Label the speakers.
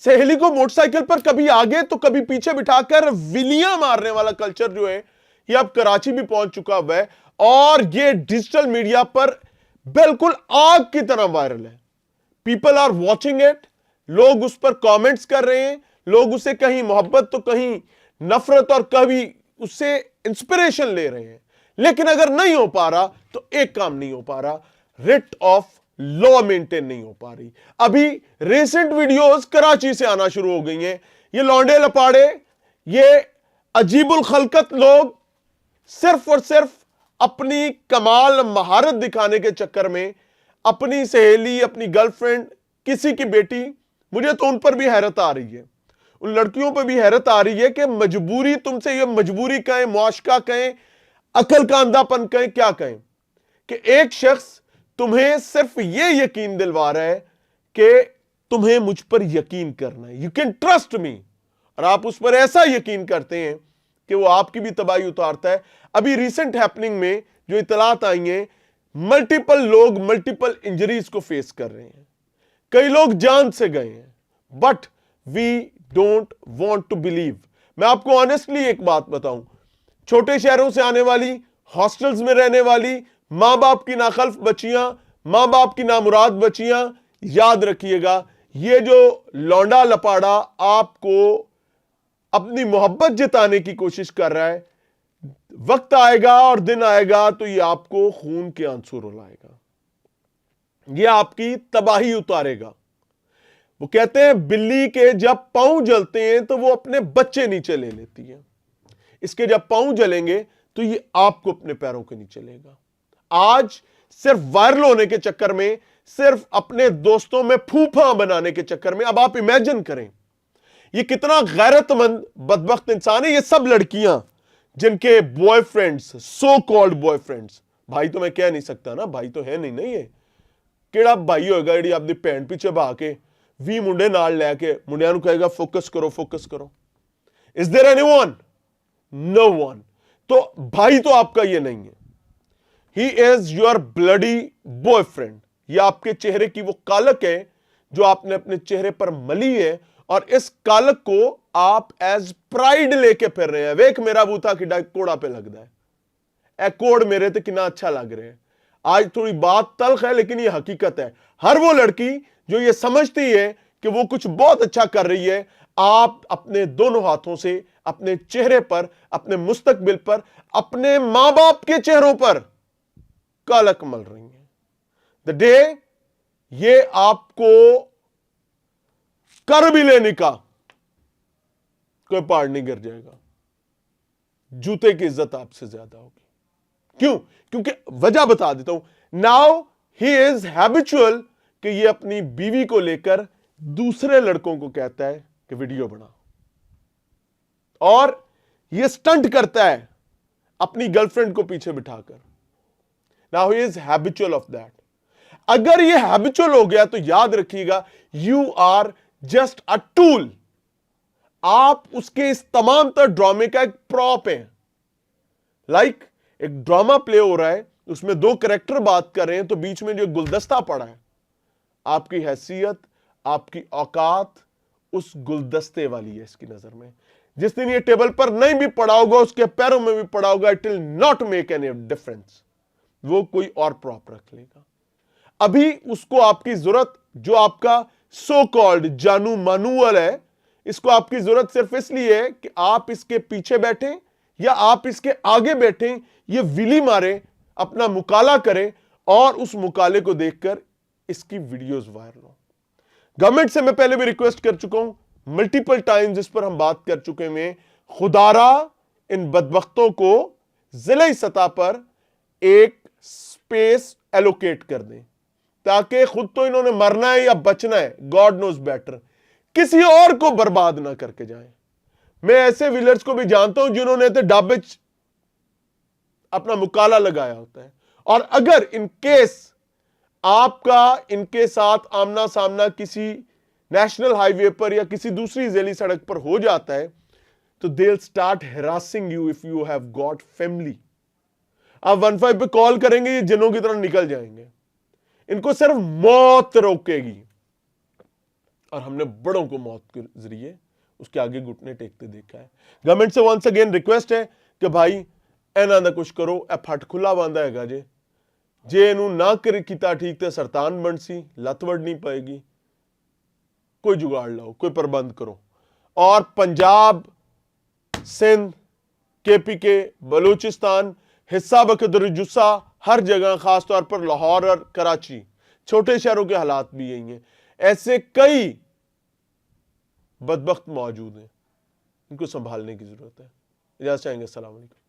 Speaker 1: सहेली को मोटरसाइकिल पर कभी आगे तो कभी पीछे बिठाकर विलियां मारने वाला कल्चर जो है ये अब कराची भी पहुंच चुका हुआ है, और ये डिजिटल मीडिया पर बिल्कुल आग की तरह वायरल है। पीपल आर वॉचिंग इट, लोग उस पर कमेंट्स कर रहे हैं, लोग उसे कहीं मोहब्बत तो कहीं नफरत और कभी उससे इंस्पिरेशन ले रहे हैं। लेकिन अगर नहीं हो पा रहा तो एक काम नहीं हो पा रहा, रिट ऑफ लॉ मेंटेन नहीं हो पा रही। अभी रिसेंट वीडियोस कराची से आना शुरू हो गई हैं। ये लौंडे लपाड़े, ये अजीबुल खलकत लोग सिर्फ और सिर्फ अपनी कमाल महारत दिखाने के चक्कर में अपनी सहेली, अपनी गर्लफ्रेंड, किसी की बेटी, मुझे तो उन पर भी हैरत आ रही है, उन लड़कियों पर भी हैरत आ रही है कि मजबूरी, तुमसे ये मजबूरी कहें, मुआशका कहें, अकल का अंधापन कहें, क्या कहें, कि एक शख्स तुम्हें सिर्फ ये यकीन दिलवा रहा है कि तुम्हें मुझ पर यकीन करना है, यू कैन ट्रस्ट मी, और आप उस पर ऐसा यकीन करते हैं कि वो आपकी भी तबाही उतारता है। अभी रिसेंट हैपनिंग में जो इतलात आई हैं, मल्टीपल लोग मल्टीपल इंजरीज को फेस कर रहे हैं, कई लोग जान से गए हैं, but we don't want to believe. मैं आपको ऑनेस्टली एक बात बताऊं, छोटे शहरों से आने वाली, हॉस्टल्स में रहने वाली मां बाप की नाखल्फ बच्चियां, मां बाप की नामुराद बच्चियां, याद रखिएगा, ये जो लौंडा लपाड़ा आपको अपनी मोहब्बत जताने की कोशिश कर रहा है, वक्त आएगा और दिन आएगा तो ये आपको खून के आंसू रुलाएगा, ये आपकी तबाही उतारेगा। वो कहते हैं बिल्ली के जब पांव जलते हैं तो वो अपने बच्चे नीचे ले लेती है, इसके जब पांव जलेंगे तो ये आपको अपने पैरों के नीचे लेगा। आज सिर्फ वायरल होने के चक्कर में, सिर्फ अपने दोस्तों में फूफा बनाने के चक्कर में, अब आप इमेजिन करें ये कितना गैरतमंद बदबख्त इंसान है। ये सब लड़कियां जिनके बॉयफ्रेंड्स, सो कॉल्ड बॉयफ्रेंड्स, भाई तो मैं कह नहीं सकता ना, भाई तो है नहीं, नहीं है, केड़ा भाई होएगा जी आपकी भैन पीछे बहा के 20 मुंडे नाल लैके मुंडियां नूं कहेगा फोकस करो, फोकस करो। Is there anyone? No one. तो भाई तो आपका ये नहीं है, he is your bloody boyfriend. ये आपके चेहरे की वो कालक है जो आपने अपने चेहरे पर मली है, और इस कालक को आप एज प्राइड लेके फिर रहे हैं। वेख मेरा बूथा किडा कोड़ा पे लगता है, ए कोड मेरे ते कितना अच्छा लग रहे हैं। आज थोड़ी बात तल्ख है लेकिन ये हकीकत है। हर वो लड़की जो ये समझती है कि वो कुछ बहुत अच्छा कर रही है, आप अपने दोनों हाथों से अपने चेहरे पर, अपने मुस्तकबिल पर, अपने मां बाप के चेहरों पर कालक मल रही हैं। द डे ये आपको कर भी लेने का कोई पहाड़ नहीं गिर जाएगा, जूते की इज्जत आपसे ज्यादा होगी। क्यों? क्योंकि वजह बता देता हूं। नाउ ही इज हैबिचुअल कि ये अपनी बीवी को लेकर दूसरे लड़कों को कहता है कि वीडियो बना, और ये स्टंट करता है अपनी गर्लफ्रेंड को पीछे बिठाकर। Now he is habitual of that. अगर ये हैबिचुअल हो गया तो याद रखिएगा, you are just a tool. आप उसके इस तमाम तर ड्रामे का एक प्रॉप है। लाइक एक ड्रामा प्ले हो रहा है, उसमें दो कैरेक्टर बात कर रहे हैं, तो बीच में जो गुलदस्ता पड़ा है, आपकी हैसियत, आपकी औकात उस गुलदस्ते वाली है इसकी नजर में। जिस दिन ये टेबल पर नहीं भी पड़ा होगा, उसके पैरों में भी पड़ा होगा, it will not make any difference, वो कोई और प्रॉप रख लेगा। अभी उसको आपकी जरूरत, जो आपका सो कॉल्ड जानू मानूअल है, इसको आपकी जरूरत सिर्फ इसलिए है कि आप इसके पीछे बैठे या आप इसके आगे बैठे, ये विली मारे, अपना मुकाला करें, और उस मुकाले को देखकर इसकी वीडियोस वायरल हो। गवर्नमेंट से मैं पहले भी रिक्वेस्ट कर चुका हूं, मल्टीपल टाइम्स इस पर हम बात कर चुके हैं, खुदारा इन बदबख्तों को जिले सतह पर एक स्पेस एलोकेट कर दें, ताकि खुद तो इन्होंने मरना है या बचना है, गॉड नोज बेटर, किसी और को बर्बाद ना करके जाएं। मैं ऐसे विलर्स को भी जानता हूं जिन्होंने तो ढाबे अपना मुकाला लगाया होता है, और अगर इन केस आपका इनके साथ आमना सामना किसी नेशनल हाईवे पर या किसी दूसरी ज़ैली सड़क पर हो जाता है, तो they will start harassing you if you have got family. आप 15 पे कॉल करेंगे, ये जिनों की तरह निकल जाएंगे, इनको सिर्फ मौत रोकेगी। اور ہم نے بڑوں کو موت کے ذریعے اس کے آگے گھٹنے ٹیکتے دیکھا ہے. گورنمنٹ سے ونس اگین ریکویسٹ ہے کہ بھائی اینا دا کچھ کرو, اے پھٹ کھلا باندھا ہے گا جے انہوں نہ کیتا ٹھیک تے سرطان بن سی, لت وڑ نہیں پائے گی. کوئی جگاڑ لاؤ, کوئی پربند کرو. اور پنجاب, سندھ, کے پی کے, بلوچستان, حصہ بقدر جسہ, ہر جگہ, خاص طور پر لاہور اور کراچی, چھوٹے شہروں کے حالات بھی یہی ہیں. ایسے کئی بدبخت موجود ہیں, ان کو سنبھالنے کی ضرورت ہے. اجازت چاہیں گے. السلام علیکم.